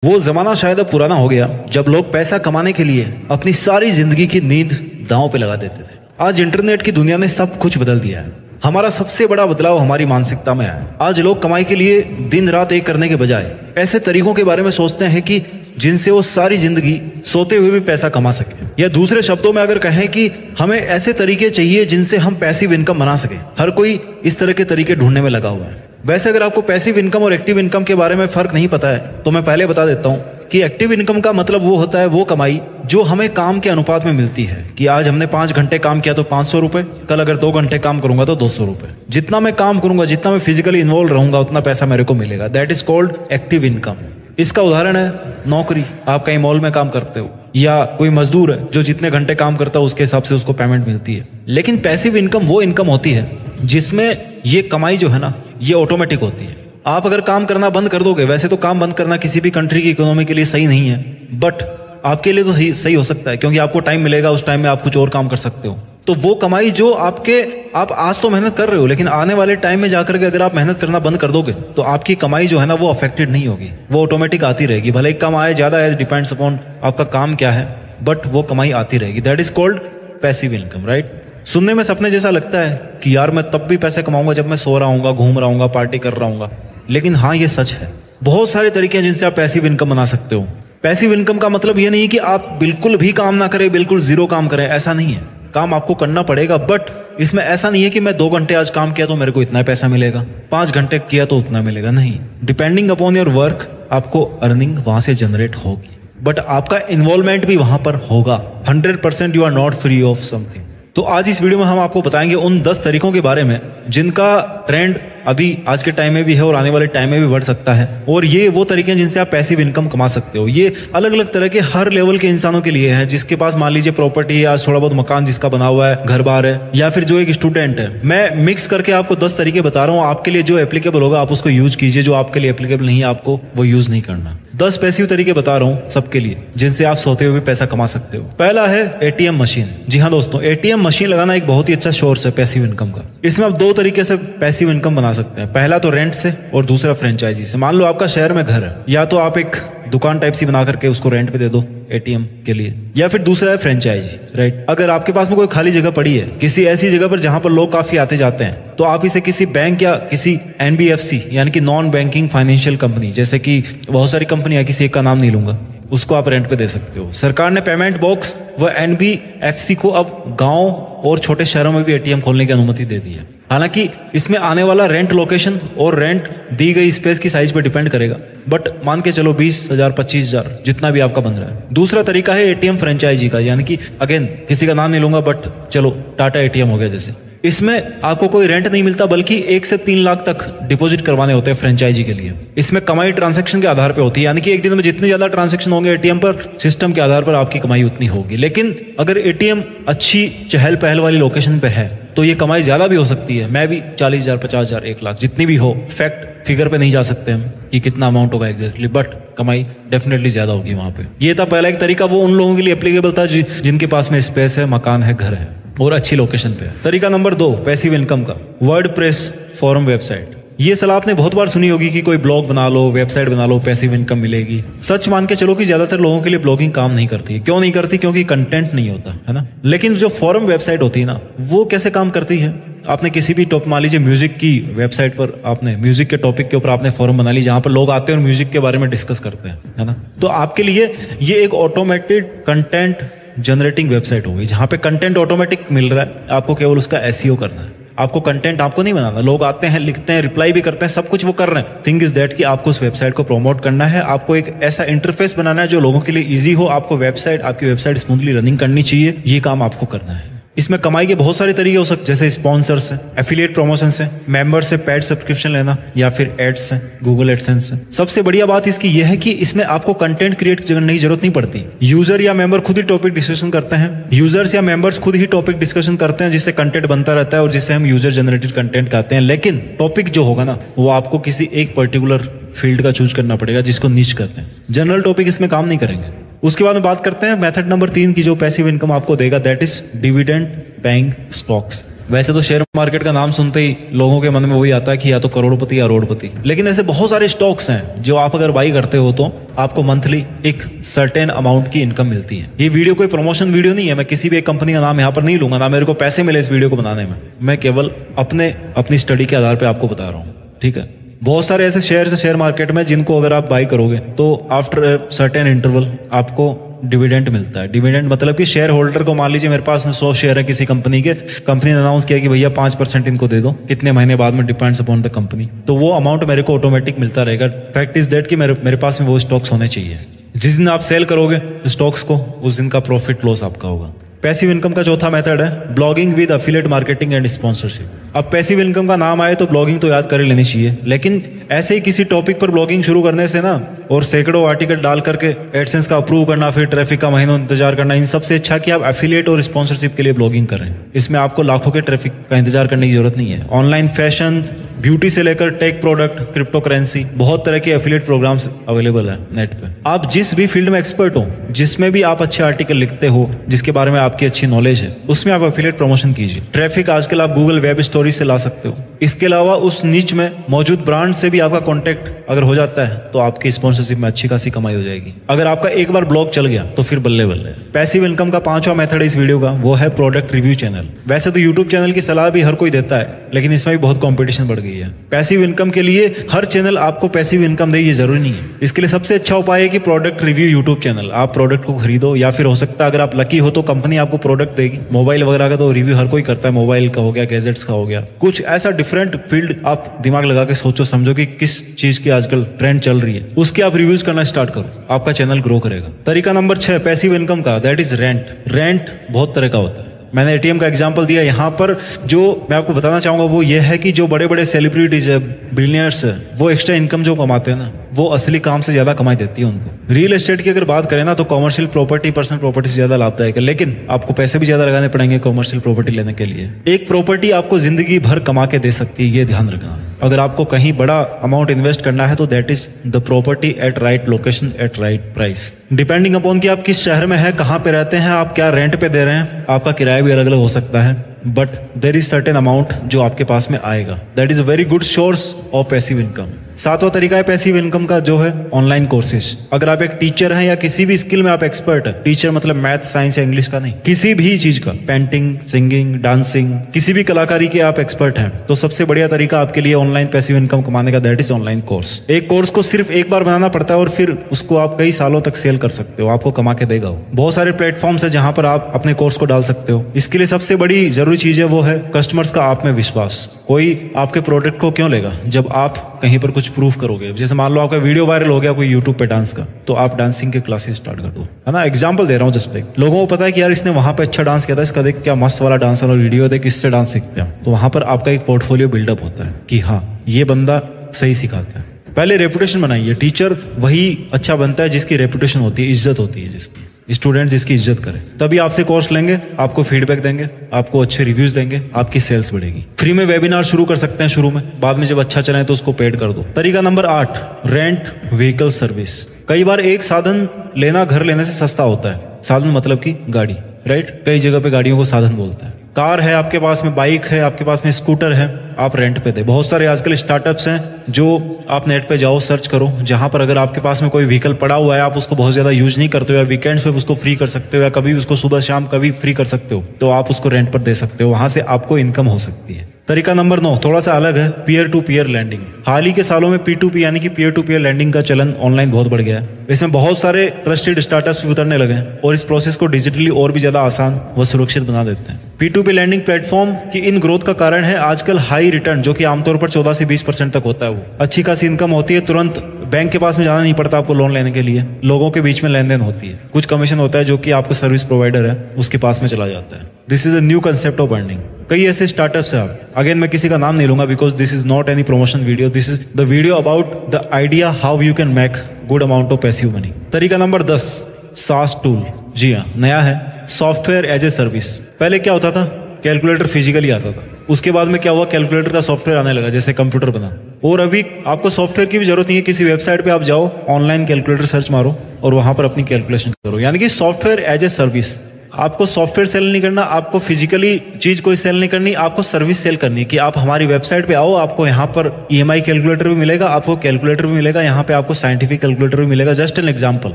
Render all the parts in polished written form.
वो जमाना शायद अब पुराना हो गया जब लोग पैसा कमाने के लिए अपनी सारी जिंदगी की नींद दांव पे लगा देते थे। आज इंटरनेट की दुनिया ने सब कुछ बदल दिया है। हमारा सबसे बड़ा बदलाव हमारी मानसिकता में आया है। आज लोग कमाई के लिए दिन रात एक करने के बजाय ऐसे तरीकों के बारे में सोचते हैं कि जिनसे वो सारी जिंदगी सोते हुए भी पैसा कमा सके, या दूसरे शब्दों में अगर कहें कि हमें ऐसे तरीके चाहिए जिनसे हम पैसिव इनकम बना सके। हर कोई इस तरह के तरीके ढूंढने में लगा हुआ है। वैसे अगर आपको पैसिव इनकम और एक्टिव इनकम के बारे में फर्क नहीं पता है तो मैं पहले बता देता हूँ कि एक्टिव इनकम का मतलब वो होता है वो कमाई जो हमें काम के अनुपात में मिलती है कि आज हमने 5 घंटे काम किया तो 500 रुपए, कल अगर 2 घंटे काम करूंगा तो 200 रुपए। जितना मैं काम करूंगा, जितना मैं फिजिकली इन्वॉल्व रहूंगा, उतना पैसा मेरे को मिलेगा। That is called active income. इसका उदाहरण है नौकरी। आप कहीं मॉल में काम करते हो, या कोई मजदूर है जो जितने घंटे काम करता है उसके हिसाब से उसको पेमेंट मिलती है। लेकिन पैसिव इनकम वो इनकम होती है जिसमें ये कमाई जो है ना, ये ऑटोमेटिक होती है। आप अगर काम करना बंद कर दोगे, वैसे तो काम बंद करना किसी भी कंट्री की इकोनॉमी के लिए सही नहीं है, बट आपके लिए तो सही हो सकता है क्योंकि आपको टाइम मिलेगा, उस टाइम में आप कुछ और काम कर सकते हो। तो वो कमाई जो आप आज तो मेहनत कर रहे हो, लेकिन आने वाले टाइम में जाकर के अगर आप मेहनत करना बंद कर दोगे तो आपकी कमाई जो है ना वो अफेक्टेड नहीं होगी, वो ऑटोमेटिक आती रहेगी। भले कम आए ज्यादा है, डिपेंड्स अपॉन आपका काम क्या है, बट वो कमाई आती रहेगी। That is called passive income, right. सुनने में सपने जैसा लगता है कि यार मैं तब भी पैसे कमाऊंगा जब मैं सो रहा हूँ, घूम रहा हूँ, पार्टी कर रहा हूँ, लेकिन हाँ ये सच है। बहुत सारे तरीके हैं जिनसे आप पैसिव इनकम बना सकते हो। पैसिव इनकम का मतलब ये नहीं कि आप बिल्कुल भी काम ना करें, बिल्कुल जीरो काम करें, ऐसा नहीं है। काम आपको करना पड़ेगा, बट इसमें ऐसा नहीं है कि मैं 2 घंटे आज काम किया तो मेरे को इतना पैसा मिलेगा, 5 घंटे किया तो उतना मिलेगा। नहीं, डिपेंडिंग अपॉन योर वर्क आपको अर्निंग वहां से जनरेट होगी, बट आपका इन्वॉल्वमेंट भी वहां पर होगा। 100% you are not free of something. तो आज इस वीडियो में हम आपको बताएंगे उन 10 तरीकों के बारे में जिनका ट्रेंड अभी आज के टाइम में भी है और आने वाले टाइम में भी बढ़ सकता है। और ये वो तरीके हैं जिनसे आप पैसिव इनकम कमा सकते हो। ये अलग अलग तरह के हर लेवल के इंसानों के लिए है। जिसके पास मान लीजिए प्रॉपर्टी है, आज थोड़ा बहुत मकान जिसका बना हुआ है, घर बार है, या फिर जो एक स्टूडेंट है। मैं मिक्स करके आपको 10 तरीके बता रहा हूँ। आपके लिए जो एप्लीकेबल होगा आप उसको यूज कीजिए, जो आपके लिए एप्लीकेबल नहीं है आपको वो यूज नहीं करना। 10 पैसिव तरीके बता रहा हूँ सबके लिए जिनसे आप सोते हुए भी पैसा कमा सकते हो। पहला है एटीएम मशीन। जी हाँ दोस्तों, एटीएम मशीन लगाना एक बहुत ही अच्छा सोर्स है पैसिव इनकम का। इसमें आप 2 तरीके से पैसिव इनकम बना सकते हैं। पहला तो रेंट से और दूसरा फ्रेंचाइजी से। मान लो आपका शहर में घर है, या तो आप एक दुकान टाइप सी बना करके उसको रेंट पे दे दो एटीएम के लिए, या फिर दूसरा है फ्रेंचाइजी, राइट। अगर आपके पास में कोई खाली जगह पड़ी है किसी ऐसी जगह पर जहां पर लोग काफी आते जाते हैं, तो आप इसे किसी बैंक या किसी एनबीएफसी यानी कि नॉन बैंकिंग फाइनेंशियल कंपनी, जैसे कि बहुत सारी कंपनियां, किसी एक का नाम नहीं लूंगा, उसको आप रेंट पे दे सकते हो। सरकार ने पेमेंट बॉक्स व एनबीएफसी को अब गांव और छोटे शहरों में भी एटीएम खोलने की अनुमति दे दी है। हालांकि इसमें आने वाला रेंट लोकेशन और रेंट दी गई स्पेस की साइज पे डिपेंड करेगा, बट मान के चलो 20,000 25,000 जितना भी आपका बन रहा है। दूसरा तरीका है एटीएम फ्रेंचाइजी का, यानी कि अगेन किसी का नाम नहीं लूंगा, बट चलो टाटा एटीएम हो गया जैसे। इसमें आपको कोई रेंट नहीं मिलता, बल्कि 1 से 3 लाख तक डिपॉजिट करवाने होते हैं फ्रेंचाइजी के लिए। इसमें कमाई ट्रांजैक्शन के आधार पे होती है, यानी कि एक दिन में जितने ज्यादा ट्रांजैक्शन होंगे एटीएम पर, सिस्टम के आधार पर आपकी कमाई उतनी होगी। लेकिन अगर एटीएम अच्छी चहल पहल वाली लोकेशन पे है तो ये कमाई ज्यादा भी हो सकती है। मैं भी 40,000 50,000 1 लाख जितनी भी हो, फैक्ट फिगर पे नहीं जा सकते हम कि कितना अमाउंट होगा एग्जैक्टली, बट कमाई डेफिनेटली ज्यादा होगी वहां पे। ये था पहला एक तरीका, वो उन लोगों के लिए एप्लीकेबल था जिनके पास में स्पेस है, मकान है, घर है और अच्छी लोकेशन पे है। तरीका नंबर 2 पैसिव इनकम का, वर्डप्रेस फोरम वेबसाइट। ये सलाह आपने बहुत बार सुनी होगी कि कोई ब्लॉग बना लो, वेबसाइट बना लो, पैसिव इनकम मिलेगी। सच मान के चलो कि ज्यादातर लोगों के लिए ब्लॉगिंग काम नहीं करती है। क्यों नहीं करती? क्योंकि कंटेंट नहीं होता है ना। लेकिन जो फोरम वेबसाइट होती है ना, वो कैसे काम करती है? आपने किसी भी टॉप, मान लीजिए म्यूजिक की वेबसाइट पर, आपने म्यूजिक के टॉपिक के ऊपर आपने फोरम बना ली जहां पर लोग आते हैं और म्यूजिक के बारे में डिस्कस करते हैं, है ना। तो आपके लिए ये एक ऑटोमेटेड कंटेंट जनरेटिंग वेबसाइट होगी जहां पे कंटेंट ऑटोमेटिक मिल रहा है, आपको केवल उसका एसईओ करना है। आपको कंटेंट आपको नहीं बनाना। लोग आते हैं, लिखते हैं, रिप्लाई भी करते हैं, सब कुछ वो कर रहे हैं। थिंग इज दैट कि आपको उस वेबसाइट को प्रमोट करना है, आपको एक ऐसा इंटरफेस बनाना है जो लोगों के लिए इजी हो। आपकी वेबसाइट स्मूथली रनिंग करनी चाहिए। ये काम आपको करना है। इसमें कमाई के बहुत सारे तरीके हो सकते, जैसे स्पॉन्सर्स है, एफिलिएट प्रमोशन है, मेंबर से पेड सब्सक्रिप्शन लेना, या फिर एड्स है, गूगल एडसेंस है। सबसे बढ़िया बात इसकी यह है कि इसमें आपको कंटेंट क्रिएट करने की जरूरत नहीं पड़ती। यूजर या मेंबर खुद ही टॉपिक डिस्कशन करते हैं। यूजर्स या मेंबर्स खुद ही टॉपिक डिस्कशन करते हैं, जिससे कंटेंट बनता रहता है और जिसे हम यूजर जनरेटेड कंटेंट कहते हैं। लेकिन टॉपिक जो होगा ना, वो आपको किसी एक पर्टिकुलर फील्ड का चूज करना पड़ेगा, जिसको निश कहते हैं। जनरल टॉपिक इसमें काम नहीं करेंगे। उसके बाद में बात करते हैं मेथड नंबर 3 की, जो पैसिव इनकम आपको देगा, that is dividend paying stocks. वैसे तो शेयर मार्केट का नाम सुनते ही लोगों के मन में वही आता है कि या तो करोड़पति या अरोड़पति, लेकिन ऐसे बहुत सारे स्टॉक्स हैं जो आप अगर बाई करते हो तो आपको मंथली एक सर्टेन अमाउंट की इनकम मिलती है। ये वीडियो कोई प्रमोशन वीडियो नहीं है, मैं किसी भी एक कंपनी का नाम यहाँ पर नहीं लूंगा, ना मेरे को पैसे मिले इस वीडियो को बनाने में, मैं केवल अपनी स्टडी के आधार पर आपको बता रहा हूँ, ठीक है। बहुत सारे ऐसे शेयर मार्केट में जिनको अगर आप बाई करोगे तो आफ्टर सर्टेन इंटरवल आपको डिविडेंड मिलता है। डिविडेंड मतलब कि शेयर होल्डर को, मान लीजिए मेरे पास में 100 शेयर है किसी कंपनी के, कंपनी ने अनाउंस किया कि भैया 5% इनको दे दो, कितने महीने बाद में डिपेंड्स अपॉन द कंपनी, तो वो अमाउंट मेरे को ऑटोमेटिक मिलता रहेगा। फैक्ट इज दैट कि मेरे पास में वो स्टॉक्स होने चाहिए। जिस दिन आप सेल करोगे स्टॉक्स को उस दिन का प्रॉफिट लॉस आपका होगा। पैसिव इनकम का चौथा मेथड है blogging with affiliate marketing and sponsorship. अब पैसिव इनकम का नाम आए तो ब्लॉगिंग तो याद कर ही लेनी चाहिए, लेकिन ऐसे ही किसी टॉपिक पर ब्लॉगिंग शुरू करने से ना और सैकड़ों आर्टिकल डाल करके एडसेंस का अप्रूव करना, फिर ट्रैफिक का महीनों इंतजार करना, इन सबसे अच्छा कि आप एफिलिएट और स्पॉन्सरशिप के लिए ब्लॉगिंग कर रहे हैं। इसमें आपको लाखों के ट्रैफिक का इंतजार करने की जरूरत नहीं है। ऑनलाइन फैशन, ब्यूटी से लेकर टेक प्रोडक्ट, क्रिप्टो करेंसी, बहुत तरह के एफिलिएट प्रोग्राम्स अवेलेबल है नेट पे। आप जिस भी फील्ड में एक्सपर्ट हो, जिसमें भी आप अच्छे आर्टिकल लिखते हो, जिसके बारे में आपकी अच्छी नॉलेज है, उसमें आप एफिलिएट प्रमोशन कीजिए। ट्रैफिक आजकल आप गूगल वेब स्टोरी से ला सकते हो। इसके अलावा उस नीच में मौजूद ब्रांड से भी आपका कॉन्टेक्ट अगर हो जाता है तो आपकी स्पॉन्सरशिप में अच्छी खासी कमाई हो जाएगी। अगर आपका एक बार ब्लॉग चल गया तो फिर बल्ले बल्ले। पैसिव इनकम का पांचवा मेथड इस वीडियो का वो है प्रोडक्ट रिव्यू चैनल। वैसे तो यूट्यूब चैनल की सलाह भी हर कोई देता है, लेकिन इसमें भी बहुत कॉम्पिटिशन बढ़ गई है। पैसिव इनकम के लिए हर चैनल आपको पैसिव इनकम दे ये जरूरी नहीं है। इसके लिए सबसे अच्छा उपाय है कि प्रोडक्ट रिव्यू यूट्यूब चैनल। आप प्रोडक्ट को खरीदो, या फिर हो सकता है अगर आप लकी हो तो कंपनी आपको प्रोडक्ट देगी। मोबाइल वगैरह का तो रिव्यू हर कोई करता है, मोबाइल का हो गया, गैजेट्स का हो गया, कुछ ऐसा डिफरेंट फील्ड आप दिमाग लगा के सोचो समझो कि किस चीज की आजकल ट्रेंड चल रही है, उसके आप रिव्यूज करना स्टार्ट करो, आपका चैनल ग्रो करेगा। तरीका नंबर 6 पैसिव इनकम का, दैट इज रेंट। रेंट बहुत तरह का होता है। मैंने एटीएम का एग्जांपल दिया, यहाँ पर जो मैं आपको बताना चाहूंगा वो ये है कि जो बड़े बड़े सेलिब्रिटीज है, बिलियनर्स है, वो एक्स्ट्रा इनकम जो कमाते हैं ना, वो असली काम से ज्यादा कमाई देती है उनको। रियल एस्टेट की अगर बात करें ना तो कॉमर्शियल प्रॉपर्टी, पर्सनल प्रॉपर्टी से ज्यादा लाभदायक है, लेकिन आपको पैसे भी ज्यादा लगाने पड़ेंगे कॉमर्शियल प्रॉपर्टी लेने के लिए। एक प्रॉपर्टी आपको जिंदगी भर कमा के दे सकती है, ये ध्यान रखना। अगर आपको कहीं बड़ा अमाउंट इन्वेस्ट करना है तो that is the property eight right location eight right price. Depending upon कि आप किस शहर में है, कहाँ पे रहते हैं, आप क्या रेंट पे दे रहे हैं, आपका किराया भी अलग अलग हो सकता है, but there is certain amount जो आपके पास में आएगा। That is a very good source of passive income. सातवां तरीका है पैसिव इनकम का जो है ऑनलाइन कोर्सेज। अगर आप एक टीचर हैं या किसी भी स्किल में आप एक्सपर्ट है, टीचर मतलब मैथ, साइंस या इंग्लिश का नहीं, किसी भी चीज का, पेंटिंग, सिंगिंग, डांसिंग, किसी भी कलाकारी के आप एक्सपर्ट हैं, तो सबसे बढ़िया तरीका आपके लिए ऑनलाइन पैसिव इनकम कमाने का दैट इज ऑनलाइन कोर्स। एक कोर्स को सिर्फ एक बार बनाना पड़ता है और फिर उसको आप कई सालों तक सेल कर सकते हो, आपको कमा के देगा वो। बहुत सारे प्लेटफॉर्म्स है जहां पर आप अपने कोर्स को डाल सकते हो। इसके लिए सबसे बड़ी जरूरी चीज है वो है कस्टमर्स का आप में विश्वास। कोई आपके प्रोडक्ट को क्यों लेगा जब आप कहीं पर कुछ प्रूफ करोगे। जैसे मान लो आपका वीडियो वायरल हो गया कोई यूट्यूब पे डांस का, तो आप डांसिंग के क्लासेस स्टार्ट कर दो, है ना। एग्जांपल दे रहा हूँ जस्ट एक। लोगों को पता है कि यार इसने वहां पे अच्छा डांस किया था, इसका देख क्या मस्त वाला डांस वाला वीडियो, देख इससे डांस सीखते हैं, तो वहां पर आपका एक पोर्टफोलियो बिल्डअप होता है कि हाँ ये बंदा सही सिखाता है। पहले रेपुटेशन बनाइए। टीचर वही अच्छा बनता है जिसकी रेपुटेशन होती है, इज्जत होती है, जिसकी स्टूडेंट जिसकी इज्जत करे, तभी आपसे कोर्स लेंगे, आपको फीडबैक देंगे, आपको अच्छे रिव्यूज देंगे, आपकी सेल्स बढ़ेगी। फ्री में वेबिनार शुरू कर सकते हैं शुरू में, बाद में जब अच्छा चले तो उसको पेड कर दो। तरीका नंबर 8 रेंट व्हीकल सर्विस। कई बार एक साधन लेना घर लेने से सस्ता होता है। साधन मतलब की गाड़ी, राइट। कई जगह पे गाड़ियों को साधन बोलते हैं। कार है आपके पास में, बाइक है आपके पास में, स्कूटर है, आप रेंट पे दे। बहुत सारे आजकल स्टार्टअप्स हैं जो आप नेट पे जाओ, सर्च करो, जहां पर अगर आपके पास में कोई व्हीकल पड़ा हुआ है, आप उसको बहुत ज्यादा यूज नहीं करते हो, या वीकेंड्स पे उसको फ्री कर सकते हो, या कभी उसको सुबह शाम कभी फ्री कर सकते हो, तो आप उसको रेंट पर दे सकते हो, वहां से आपको इनकम हो सकती है। तरीका नंबर 9 थोड़ा सा अलग है, पीयर टू पीयर लैंडिंग। हाल ही के सालों में P2P यानी कि पीयर टू पीयर लैंडिंग का चलन ऑनलाइन बहुत बढ़ गया है। इसमें बहुत सारे ट्रस्टेड स्टार्टअप्स भी उतरने लगे हैं और इस प्रोसेस को डिजिटली और भी ज्यादा आसान व सुरक्षित बना देते हैं। P2P लैंडिंग प्लेटफॉर्म की इन ग्रोथ का कारण है आजकल हाई रिटर्न, जो कि आमतौर पर 14 से 20% तक होता है। वो अच्छी खासी इनकम होती है, तुरंत बैंक के पास में जाना नहीं पड़ता आपको लोन लेने के लिए, लोगों के बीच में लेन देन होती है, कुछ कमीशन होता है जो कि आपको सर्विस प्रोवाइडर है उसके पास में चला जाता है। This is a new concept of earning. कई ऐसे स्टार्टअप्स है। आप अगेन मैं किसी का नाम नहीं लूंगा because this is not any promotion video, this is the video about the idea how you can make good amount of passive money. तरीका नंबर 10 सास टूल। जी हाँ, नया है, सॉफ्टवेयर एज ए सर्विस। पहले क्या होता था, कैलकुलेटर फिजिकली आता था, उसके बाद में क्या हुआ, कैलकुलेटर का सॉफ्टवेयर आने लगा, जैसे कंप्यूटर बना। और अभी आपको सॉफ्टवेयर की भी जरूरत नहीं है, किसी वेबसाइट पे आप जाओ, ऑनलाइन कैलकुलेटर सर्च मारो और वहां पर अपनी कैलकुलेशन करो, यानी कि सॉफ्टवेयर एज ए सर्विस। आपको सॉफ्टवेयर सेल नहीं करना, आपको फिजिकली चीज कोई सेल नहीं करनी, आपको सर्विस सेल करनी कि आप हमारी वेबसाइट पे आओ, आपको यहाँ पर EMI कैलकुलेटर भी मिलेगा, आपको कैलकुलेटर भी मिलेगा, यहाँ पे आपको साइंटिफिक कैलकुलेटर भी मिलेगा। जस्ट एन एग्जाम्पल,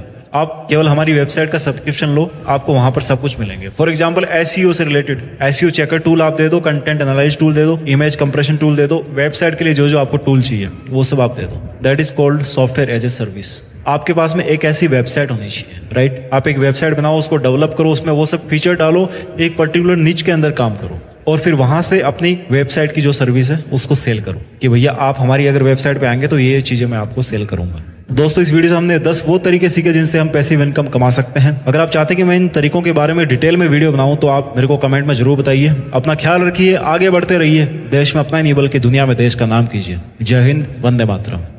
आप केवल हमारी वेबसाइट का सब्सक्रिप्शन लो, आपको वहां पर सब कुछ मिलेंगे। फॉर एग्जांपल SEO से रिलेटेड SEO चेकर टूल आप दे दो, कंटेंट एनालाइज टूल दे दो, इमेज कंप्रेशन टूल दे दो, वेबसाइट के लिए जो जो आपको टूल चाहिए वो सब आप दे दो। That is called software as a service. आपके पास में एक ऐसी वेबसाइट होनी चाहिए, राइट? आप एक वेबसाइट बनाओ, उसको डेवलप करो, उसमें वो सब फीचर डालो, एक पर्टिकुलर निच के अंदर काम करो और फिर वहां से अपनी वेबसाइट की जो सर्विस है उसको सेल करो कि भैया आप हमारी अगर वेबसाइट पे आएंगे तो ये चीजें मैं आपको सेल करूंगा। दोस्तों, इस वीडियो से हमने 10 वो तरीके सीखे जिनसे हम पैसिव इनकम कमा सकते हैं। अगर आप चाहते हैं कि मैं इन तरीकों के बारे में डिटेल में वीडियो बनाऊं तो आप मेरे को कमेंट में जरूर बताइए। अपना ख्याल रखिए, आगे बढ़ते रहिए, देश में अपना ही नहीं बल्कि दुनिया में देश का नाम कीजिए। जय हिंद, वंदे मातरम।